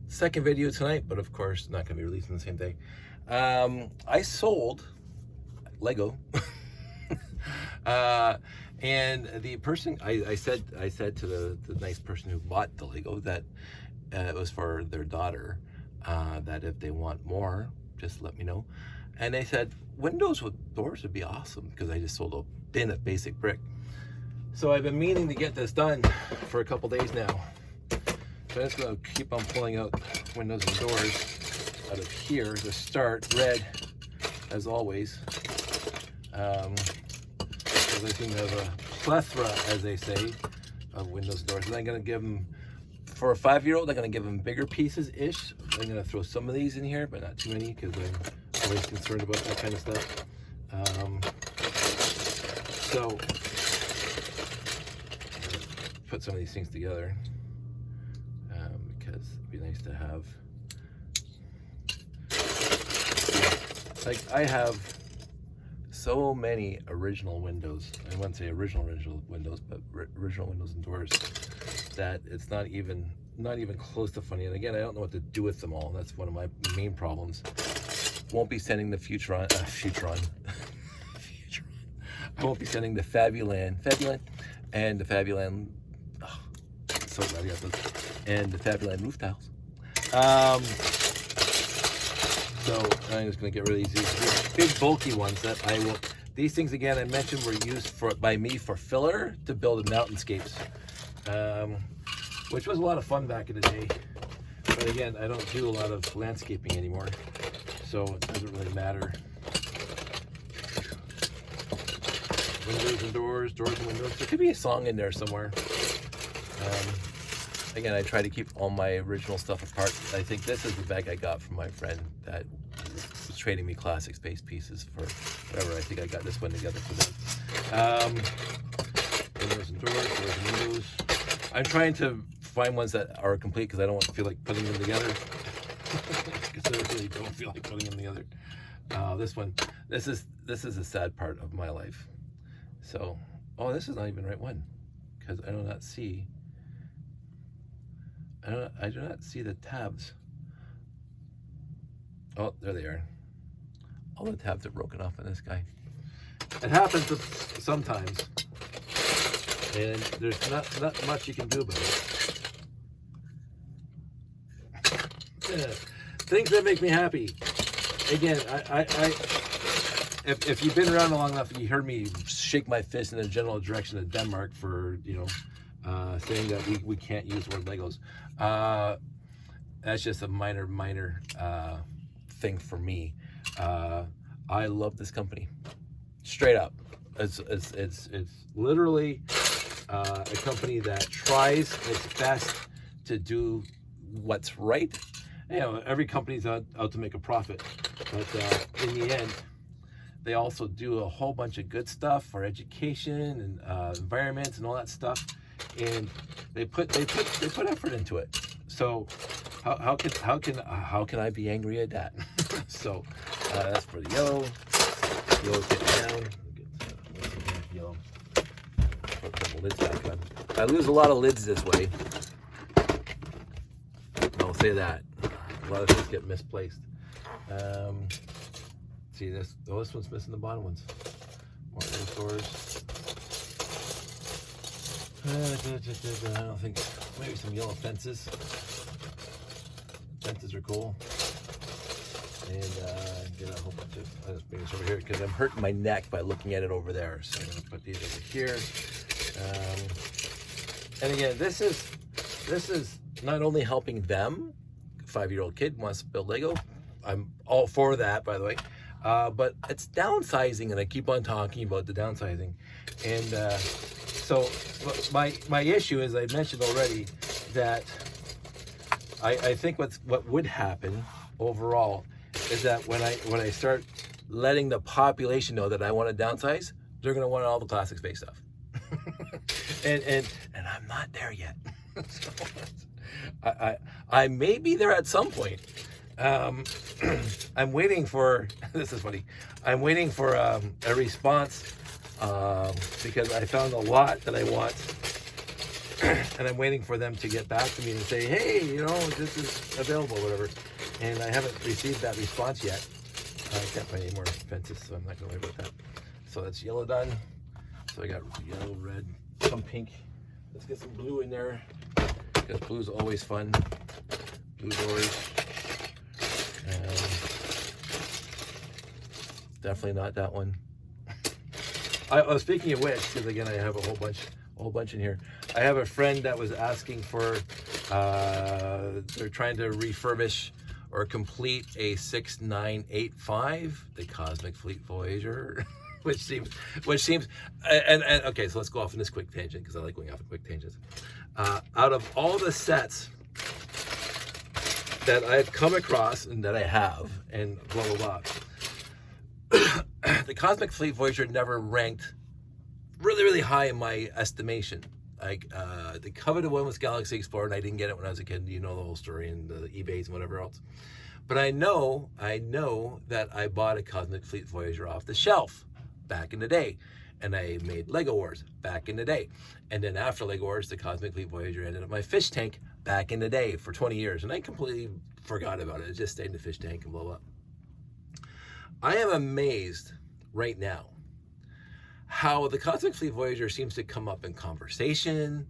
second video tonight, but of course not going to be released on the same day. I sold Lego. And the person, I said to the nice person who bought the Lego that it was for their daughter, that if they want more, just let me know. And they said windows with doors would be awesome, because I just sold a bin of basic brick. So I've been meaning to get this done for a couple days now. So I'm just going to keep on pulling out windows and doors out of here to start. Red, as always. Because I seem to have a plethora, as they say, of windows and doors. And I'm going to give them, for a 5-year-old, I'm going to give them bigger pieces-ish. I'm going to throw some of these in here, but not too many, because I'm always concerned about that kind of stuff. So, put some of these things together, because it'd be nice to have, like, I have so many original windows. I wouldn't say original windows, but original windows and doors, that it's not even close to funny. And again, I don't know what to do with them all. That's one of my main problems. Won't be sending the Futuron. I won't be sending the Fabuland, and the Fabuland. Oh, so glad I got those. And the Fabuland roof tiles. So I'm just going to get rid of these big bulky ones that I will. These things, again, I mentioned, were used by me for filler to build mountainscapes, which was a lot of fun back in the day. But again, I don't do a lot of landscaping anymore, so it doesn't really matter. Windows and doors and windows. There could be a song in there somewhere. Again, I try to keep all my original stuff apart. I think this is the bag I got from my friend that was trading me classic space pieces for whatever. I think I got this one together for them. Windows and doors and windows. I'm trying to find ones that are complete, because I don't feel like putting them together. Because I really don't feel like putting them together. This one, this is a sad part of my life. So, oh, this is not even the right one, because I do not see the tabs. Oh, there they are. All the tabs are broken off on this guy. It happens sometimes, and there's not much you can do about it. Things that make me happy. Again, if you've been around long enough, you heard me shake my fist in the general direction of Denmark for, saying that we can't use the word Legos. That's just a minor thing for me. I love this company, straight up. It's literally a company that tries its best to do what's right. Every company's out to make a profit, but in the end, they also do a whole bunch of good stuff for education and environments and all that stuff, and they put effort into it. So how can I be angry at that? So that's for the yellow. Yellow's getting down. Get yellow. Put a couple lids back on. I lose a lot of lids this way. I'll say that. A lot of things get misplaced. See this? Oh, this one's missing the bottom ones. More of those doors. I don't think. Maybe some yellow fences. Fences are cool. And get a whole bunch of. I'll just bring this over here because I'm hurting my neck by looking at it over there. So I'm gonna put these over here. And again, this is not only helping them. 5-year-old kid wants to build Lego. I'm all for that, by the way. But it's downsizing, and I keep on talking about the downsizing. And so my issue is, I mentioned already, that I think what would happen overall is that when I start letting the population know that I want to downsize, they're going to want all the classic space stuff. and I'm not there yet. So, I may be there at some point. I'm waiting for, this is funny, I'm waiting for a response because I found a lot that I want and I'm waiting for them to get back to me and say, hey, you know, this is available, whatever. And I haven't received that response yet. I can't find any more fences, so I'm not gonna worry about that. So that's yellow done. So I got yellow, red, some pink. Let's get some blue in there, because blue's always fun. Blue doors. Definitely not that one. Speaking of which, because again I have a whole bunch in here. I have a friend that was asking for. They're trying to refurbish or complete a 6985, the Cosmic Fleet Voyager, which seems, and okay, so let's go off on this quick tangent because I like going off on quick tangents. Out of all the sets that I've come across and that I have, and blah blah blah. The Cosmic Fleet Voyager never ranked really high in my estimation. Like the coveted one was Galaxy Explorer, and I didn't get it when I was a kid. You know the whole story and the eBays and whatever else. But I know that I bought a Cosmic Fleet Voyager off the shelf back in the day, and I made Lego Wars back in the day. And then after Lego Wars, the Cosmic Fleet Voyager ended up my fish tank back in the day for 20 years, and I completely forgot about it. It just stayed in the fish tank and blah blah. I am amazed right now how the Cosmic Fleet Voyager seems to come up in conversation,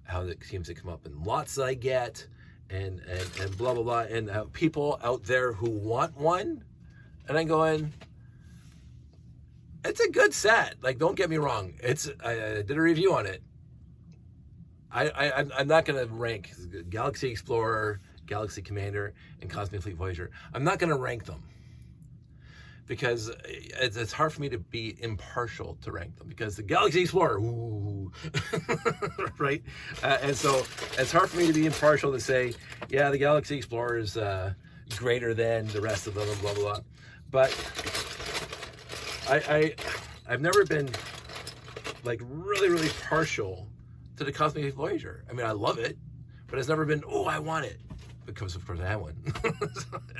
how it seems to come up in lots that I get, and blah blah blah, and people out there who want one, and I'm going, it's a good set. Like, don't get me wrong, I did a review on it. I'm not gonna rank Galaxy Explorer, Galaxy Commander, and Cosmic Fleet Voyager. I'm not gonna rank them, because it's hard for me to be impartial to rank them, because the Galaxy Explorer, ooh, right? And so it's hard for me to be impartial to say, yeah, the Galaxy Explorer is greater than the rest of them, and blah, blah, blah. But I've never been like really partial to the Cosmic Voyager. I mean, I love it, but it's never been, oh, I want it. Because of course I had one.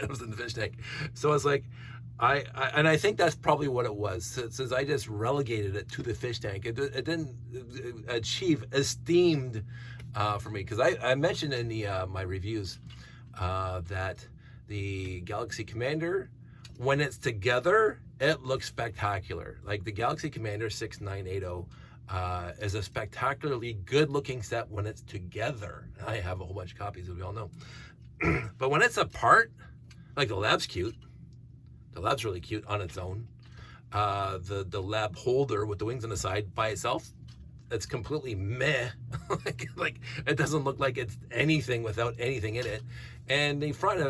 It was in the fish tank. So it's like, I think that's probably what it was. Since I just relegated it to the fish tank, it didn't achieve esteemed for me. Because I mentioned in my reviews that the Galaxy Commander, when it's together, it looks spectacular. Like the Galaxy Commander 6980 is a spectacularly good-looking set when it's together. I have a whole bunch of copies, as we all know. But when it's apart, like the Lab's cute. The Lab's really cute on its own. The Lab holder with the wings on the side by itself, it's completely meh. like it doesn't look like it's anything without anything in it. And the front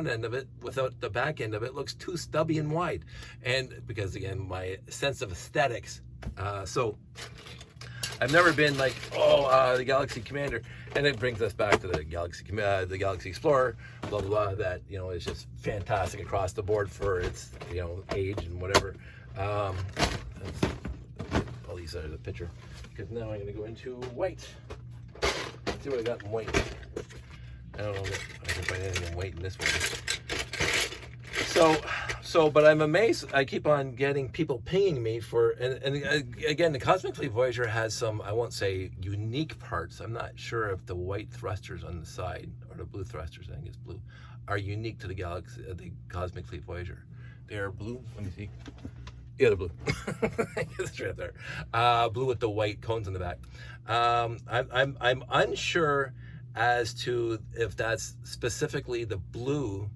end of it without the back end of it looks too stubby and wide. And because again, my sense of aesthetics. So I've never been like, the Galaxy Commander, and it brings us back to the Galaxy Explorer, blah blah blah. That is just fantastic across the board for its age and whatever. I'll leave that as a picture, because now I'm going to go into white. Let's see what I got in white. I don't know if I can find anything in white in this one. But I'm amazed. I keep on getting people pinging me for, and again, the Cosmic Fleet Voyager has some, I won't say unique parts. I'm not sure if the white thrusters on the side, or the blue thrusters, I think it's blue, are unique to the Cosmic Fleet Voyager. They are blue. Let me see. Yeah, they're blue. It's right up there. Blue with the white cones in the back. I'm unsure as to if that's specifically the blue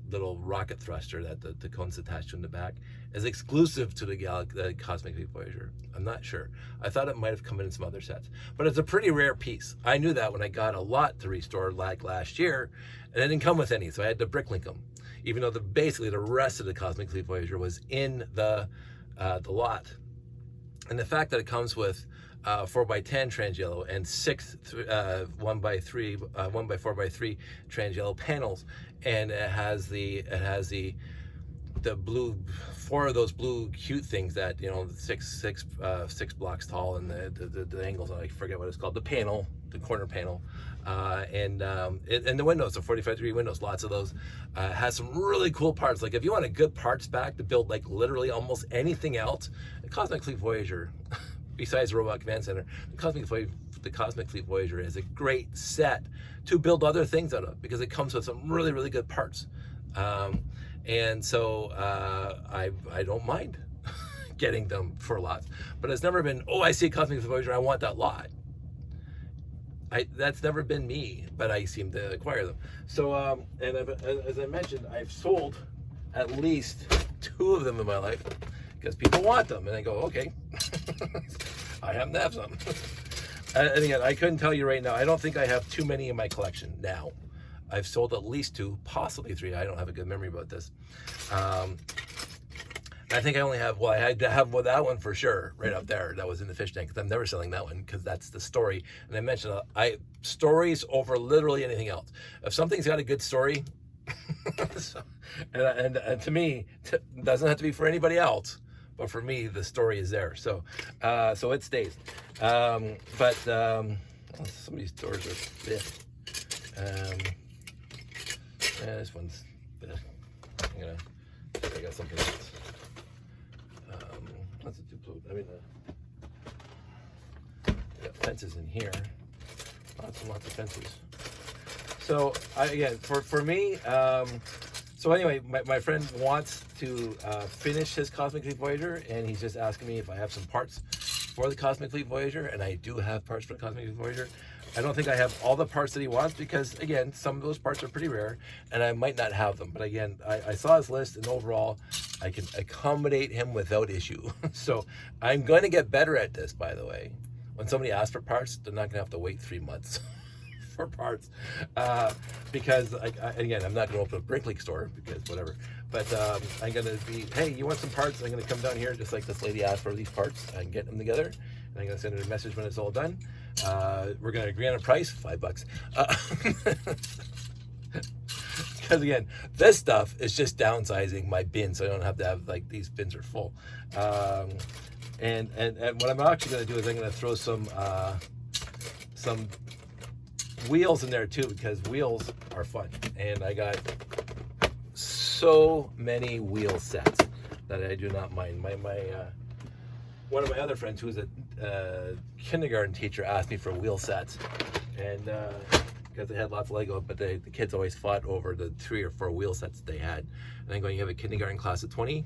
little rocket thruster that the cone's attached to in the back is exclusive to the Cosmic Fleet Voyager. I'm not sure. I thought it might have come in some other sets, but it's a pretty rare piece. I knew that when I got a lot to restore like last year, and it didn't come with any, so I had to bricklink them. Even though basically the rest of the Cosmic Fleet Voyager was in the lot, and the fact that it comes with 4x10 trans yellow and 6 1x3 1x4x3 trans yellow panels, and it has the blue, 4 of those blue cute things that 6 blocks tall, and the angles, I forget what it's called, the corner panel, and the windows, the 45-degree windows, lots of those, has some really cool parts. Like if you want a good parts back to build like literally almost anything else, the Cosmic Fleet Voyager besides the Robot Command Center, the Cosmic the Cosmic Fleet Voyager is a great set to build other things out of, because it comes with some really, really good parts. And so I don't mind getting them for lots. But it's never been, oh, I see a Cosmic Fleet Voyager, I want that lot. That's never been me, but I seem to acquire them. So, and as I mentioned, I've sold at least 2 of them in my life because people want them, and I go, okay, I happen to have some. And again, I couldn't tell you right now. I don't think I have too many in my collection now. I've sold at least 2, possibly 3. I don't have a good memory about this. I think I only have, well, I had to have that one for sure, right up there. That was in the fish tank, because I'm never selling that one, because that's the story. And I mentioned, stories over literally anything else. If something's got a good story, so, and to me, it doesn't have to be for anybody else, but for me, the story is there. So so it stays. Some of these doors are big. This one's big. I'm gonna see if I got something else. That's a duplo. I mean, got fences in here. Lots and lots of fences. So again, for me, so anyway, my friend wants to finish his Cosmic Fleet Voyager, and he's just asking me if I have some parts for the Cosmic Fleet Voyager, and I do have parts for the Cosmic Fleet Voyager. I don't think I have all the parts that he wants, because again, some of those parts are pretty rare, and I might not have them. But again, I saw his list, and overall, I can accommodate him without issue. So I'm going to get better at this, by the way. When somebody asks for parts, they're not going to have to wait 3 months for parts, because again, I'm not going to open a Brinkley store, because whatever. But I'm going to be, hey, you want some parts? I'm going to come down here, just like this lady asked for these parts. I can get them together, and I'm going to send her a message when it's all done. We're going to agree on a price, $5. Because again, this stuff is just downsizing my bin, so I don't have to have, like, these bins are full. And what I'm actually going to do is I'm going to throw some wheels in there too, because wheels are fun. And I got so many wheel sets that I do not mind. One of my other friends, who is a kindergarten teacher, asked me for wheel sets, and because they had lots of Lego, but the kids always fought over the 3 or 4 wheel sets they had. And I'm going, you have a kindergarten class of 20,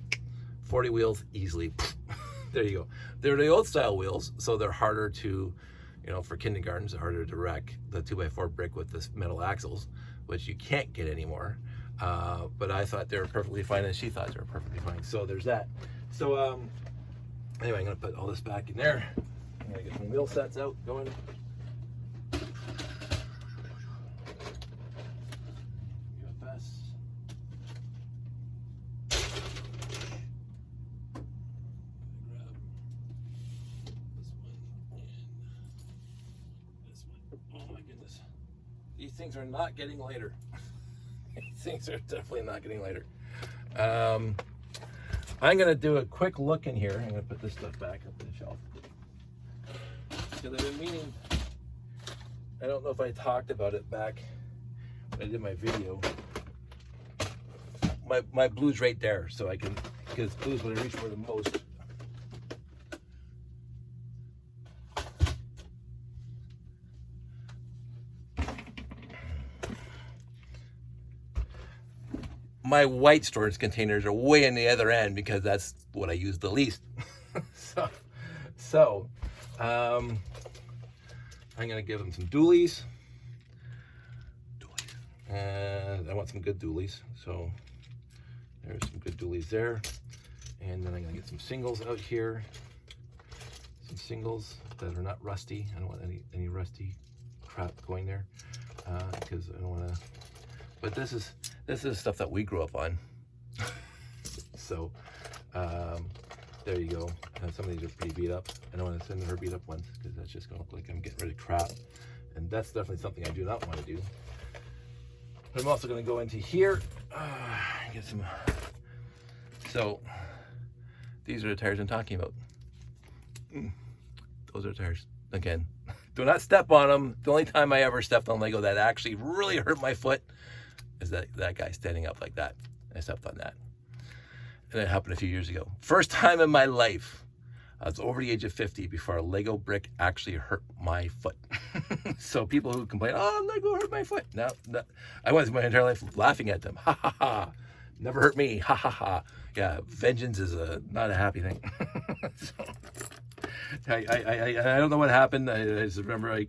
40 wheels easily. There you go. They're the old style wheels, so they're harder to, for kindergartens, harder to wreck the 2x4 brick with the metal axles, which you can't get anymore. But I thought they were perfectly fine, and she thought they were perfectly fine. So there's that. So anyway, I'm gonna put all this back in there. I'm gonna get some wheel sets out going. These things are not getting lighter. These things are definitely not getting lighter. I'm going to do a quick look in here. I'm going to put this stuff back up on the shelf. Because I've been meaning, I don't know if I talked about it back when I did my video. My blue's right there, so I can, because blue's what I reach for the most. My white storage containers are way in the other end, because that's what I use the least. so I'm gonna give them some dualies. And I want some good dualies. So there's some good dualies there. And then I'm gonna get some singles out here. Some singles that are not rusty. I don't want any rusty crap going there, because I don't want to. But this is stuff that we grew up on. So there you go. Some of these are pretty beat up. I don't want to send her beat up ones, because that's just gonna look like I'm getting rid of crap, and that's definitely something I do not want to do. But I'm also going to go into here, get some. So these are the tires I'm talking about. Those are tires. Again, do not step on them. The only time I ever stepped on Lego that actually really hurt my foot is that guy standing up like that. I stepped on that. And it happened a few years ago. First time in my life I was over the age of 50 before a Lego brick actually hurt my foot. So people who complain, oh, Lego hurt my foot. No, I went my entire life laughing at them. Ha ha ha. Never hurt me. Ha ha ha. Yeah, vengeance is not a happy thing. So, I don't know what happened. I just remember I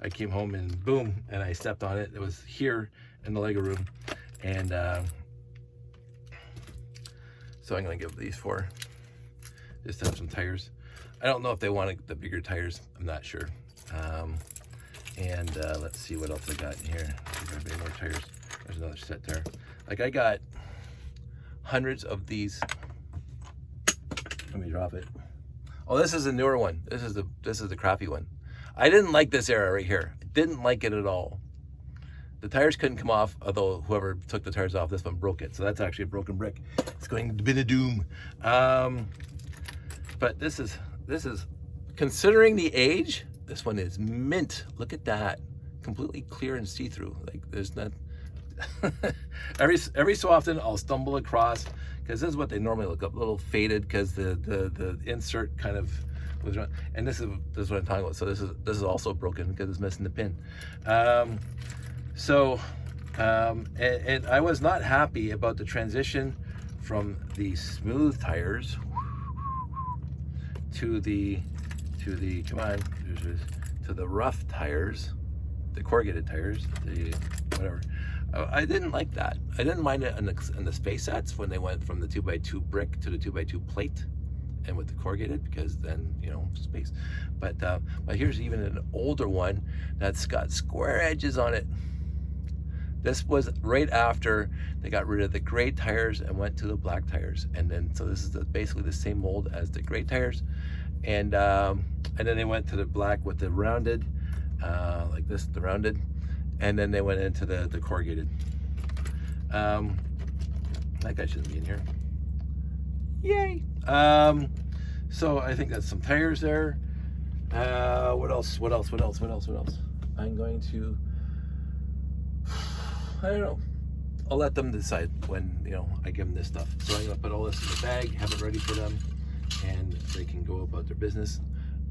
came home and boom, and I stepped on it. It was here in the Lego room. And so I'm going to give these 4. Just to have some tires. I don't know if they wanted the bigger tires. I'm not sure. And let's see what else I got in here. Maybe more tires. There's another set there. Like I got hundreds of these. Let me drop it. Oh, this is a newer one. This is the crappy one. I didn't like this era right here. I didn't like it at all. The tires couldn't come off, although whoever took the tires off, this one broke it. So that's actually a broken brick. It's going to be a doom. But this is considering the age, this one is mint. Look at that, completely clear and see-through. Like there's not. every so often I'll stumble across, because this is what they normally look up, a little faded because the insert kind of was wrong. And this is what I'm talking about. So this is also broken because it's missing the pin. And I was not happy about the transition from the smooth tires to the come on, to the rough tires, the corrugated tires, the whatever. I didn't like that. I didn't mind it in the space sets when they went from the 2x2 brick to the 2x2 plate, and with the corrugated, because then space. But here's even an older one that's got square edges on it. This was right after they got rid of the gray tires and went to the black tires, and then so this is basically the same mold as the gray tires, and then they went to the black with the rounded, like this, the rounded, and then they went into the corrugated. That guy shouldn't be in here. Yay! So I think that's some tires there. What else? I'm going to. I don't know. I'll let them decide when I give them this stuff. So I'm gonna put all this in the bag, have it ready for them, and they can go about their business.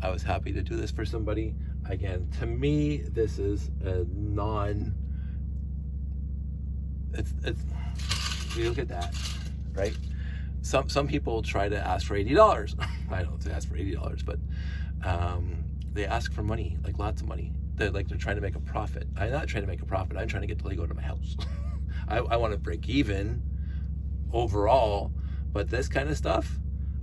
I was happy to do this for somebody. Again, to me, this is a it's you look at that, right? Some people try to ask for $80. I don't ask for $80, but they ask for money, like lots of money. They're trying to make a profit. I'm not trying to make a profit. I'm trying to get the Lego to my house. I want to break even overall, but this kind of stuff,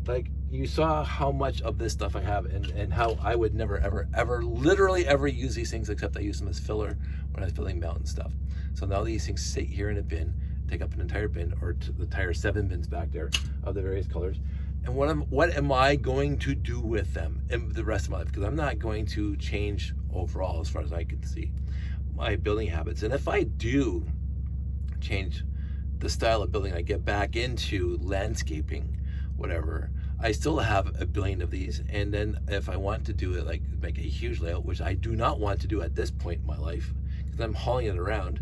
like you saw how much of this stuff I have, and how I would never, ever, literally ever use these things, except I use them as filler when I was building mountain stuff. So now these things sit here in a bin, take up an entire bin, or the entire 7 bins back there of the various colors. And what am I going to do with them in the rest of my life? Because I'm not going to change overall, as far as I can see, my building habits. And if I do change the style of building, I get back into landscaping, whatever, I still have a billion of these. And then if I want to do it, like make a huge layout, which I do not want to do at this point in my life, because I'm hauling it around.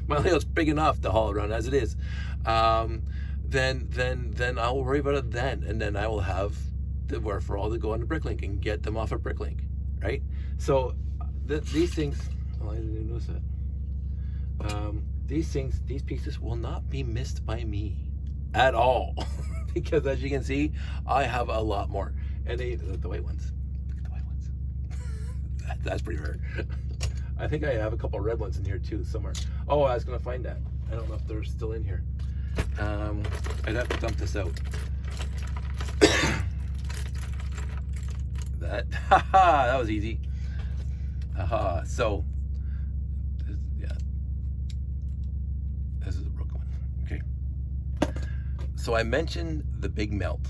My layout's big enough to haul around as it is. Then I'll worry about it then, and then I will have the wherefore to go on to Bricklink and get them off of Bricklink, right? So these things, oh, I didn't even notice that. These pieces will not be missed by me at all, because as you can see, I have a lot more, and the white ones. Look at the white ones. That's pretty rare. I think I have a couple red ones in here too somewhere. Oh, I was gonna find that. I don't know if they're still in here. I'd have to dump this out. That was easy. So, yeah, this is a broken one. Okay. So I mentioned the big melt,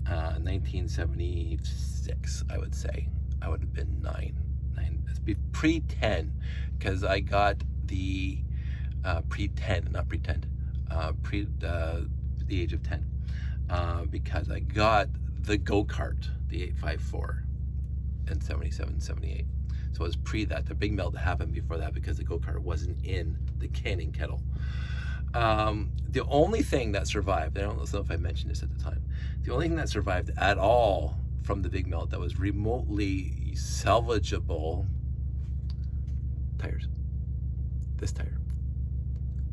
1976. I would say I would have been nine. It's pre-10, because I got the pre-10, not pretend. The age of 10, because I got the go-kart, the 854 in 77, 78. So it was pre that. The big melt happened before that, because the go-kart wasn't in the canning kettle. The only thing that survived, I don't know if I mentioned this at the time, the only thing that survived at all from the big melt that was remotely salvageable tires. This tire.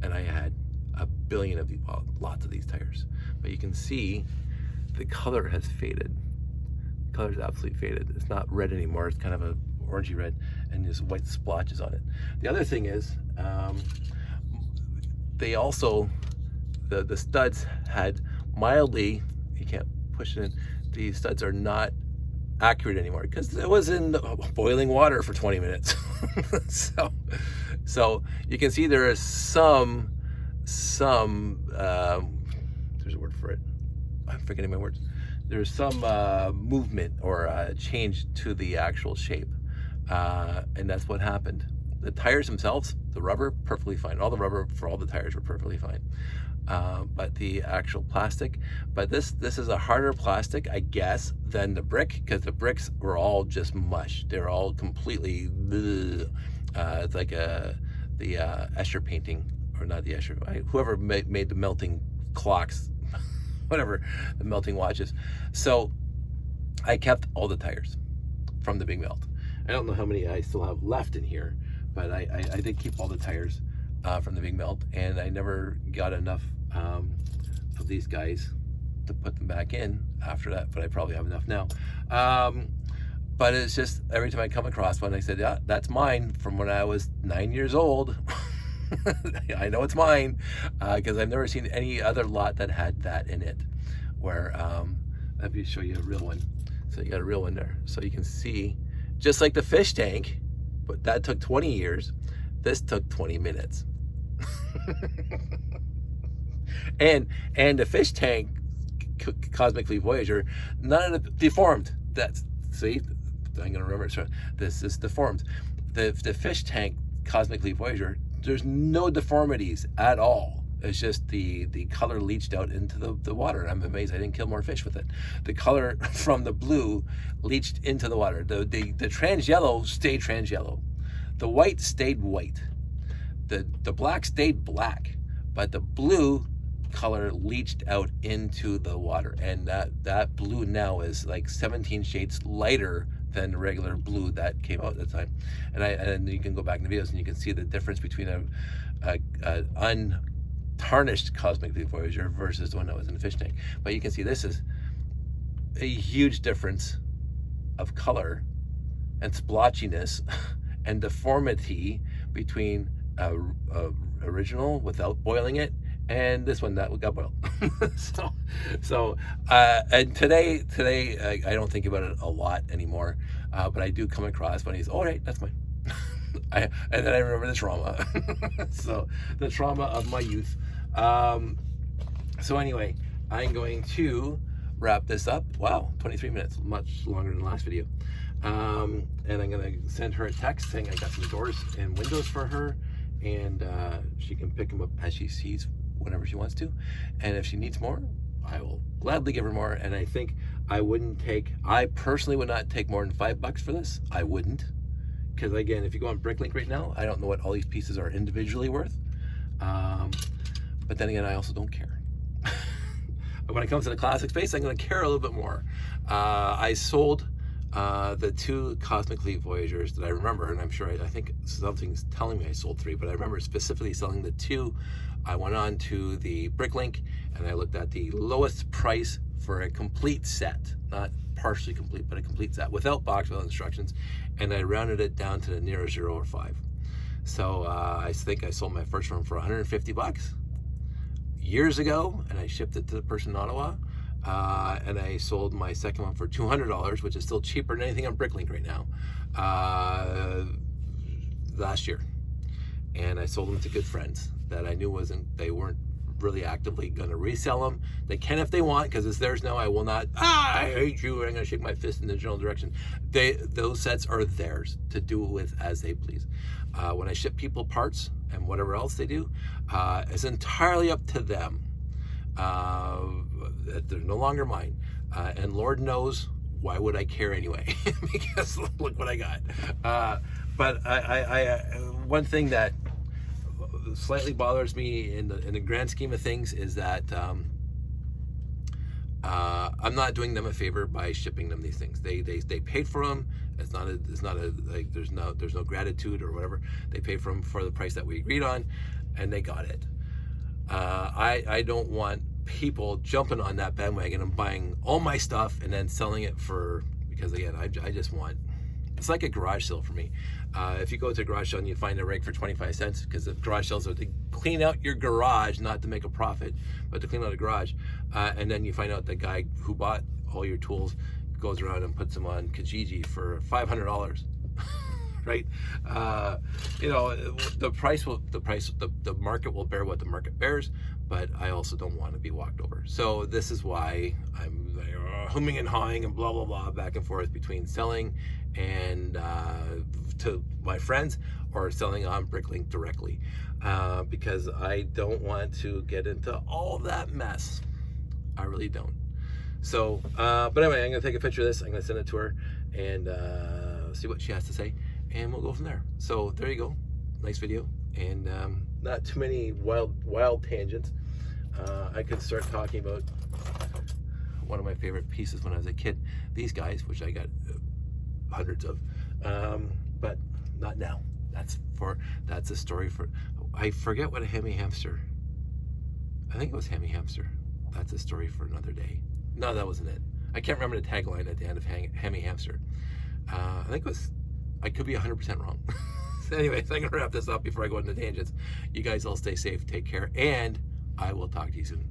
And I had a billion of these, well, lots of these tires. But you can see the color has faded. The color's absolutely faded. It's not red anymore. It's kind of a orangey red, and there's white splotches on it. The other thing is, they also, the studs had mildly, you can't push it in, the studs are not accurate anymore because it was in boiling water for 20 minutes. so you can see there is some there's a word for it, I'm forgetting my words. There's some movement or change to the actual shape, and that's what happened. The tires themselves, the rubber, perfectly fine. All the rubber for all the tires were perfectly fine. But the actual plastic, but this is a harder plastic, I guess, than the brick, because the bricks were all just mush. They're all completely it's like the Escher painting, or not the Escher, whoever made the melting clocks, whatever, the melting watches. So I kept all the tires from the big melt. I don't know how many I still have left in here, but I did keep all the tires from the big melt, and I never got enough of these guys to put them back in after that, but I probably have enough now. But it's just every time I come across one, I said, yeah, that's mine from when I was 9 years old. I know it's mine because I've never seen any other lot that had that in it, where let me show you a real one. So you got a real one there, so you can see, just like the fish tank, but that took 20 years. This took 20 minutes. and the fish tank Cosmic Fleet Voyager, none of it deformed. That's, see, I'm gonna remember it. This is deformed. The fish tank Cosmic Fleet Voyager, there's no deformities at all. It's just the color leached out into the water. And I'm amazed I didn't kill more fish with it. The color from the blue leached into the water. The trans yellow stayed trans yellow. The white stayed white. The black stayed black, but the blue color leached out into the water, and that blue now is like 17 shades lighter than the regular blue that came out at the time. And you can go back in the videos and you can see the difference between a untarnished Cosmic Fleet Voyager versus the one that was in the fish tank. But you can see this is a huge difference of color and splotchiness and deformity between original without boiling it and this one that got boiled. And today I don't think about it a lot anymore, but I do come across when he's, oh, right, that's mine. And then I remember the trauma. So the trauma of my youth. So anyway, I'm going to wrap this up. Wow, 23 minutes, much longer than the last video. And I'm gonna send her a text saying I got some doors and windows for her, and she can pick them up as she sees whenever she wants to. And if she needs more, I will gladly give her more. And I think I personally would not take more than $5 for this. I wouldn't, because again, if you go on Bricklink right now, I don't know what all these pieces are individually worth. But then again, I also don't care. When it comes to the classic space, I'm going to care a little bit more. I sold the two Cosmic Fleet Voyagers that I remember, and I'm sure I think something's telling me I sold 3, but I remember specifically selling the 2. I went on to the Bricklink and I looked at the lowest price for a complete set, not partially complete, but a complete set without box, without instructions, and I rounded it down to the nearest 0 or 5. So I think I sold my first one for $150 years ago, and I shipped it to the person in Ottawa. And I sold my second one for $200, which is still cheaper than anything on Bricklink right now, last year. And I sold them to good friends that I knew they weren't really actively going to resell them. They can if they want, because it's theirs now. I will not, I hate you, and I'm going to shake my fist in the general direction. Those sets are theirs to do with as they please. When I ship people parts and whatever else they do, it's entirely up to them. They're no longer mine, and Lord knows why would I care anyway, because look what I got. But I one thing that slightly bothers me in the grand scheme of things is that I'm not doing them a favor by shipping them these things. They paid for them. It's not a like there's no gratitude or whatever. They paid for them for the price that we agreed on, and they got it. I don't want people jumping on that bandwagon and buying all my stuff and then selling it for, because again, I just want, it's like a garage sale for me. If you go to a garage sale and you find a rake for 25 cents, because the garage sales are to clean out your garage, not to make a profit, but to clean out a garage, and then you find out the guy who bought all your tools goes around and puts them on Kijiji for $500. Right? You know, the market will bear what the market bears, but I also don't want to be walked over. So this is why I'm humming and hawing and blah blah blah back and forth between selling and to my friends or selling on Bricklink directly, because I don't want to get into all that mess. I really don't. So, but anyway, I'm gonna take a picture of this. I'm gonna send it to her and see what she has to say, and we'll go from there. So there you go, nice video, and not too many wild tangents. I could start talking about one of my favorite pieces when I was a kid, these guys, which I got hundreds of, but not now. That's a story for, I forget what a Hemi hamster, I think it was Hemi hamster. That's a story for another day. No, that wasn't it. I can't remember the tagline at the end of Hemi hamster. I think it was, I could be 100% wrong. So anyways, I'm gonna wrap this up before I go into tangents. You guys all stay safe, take care, and I will talk to you soon.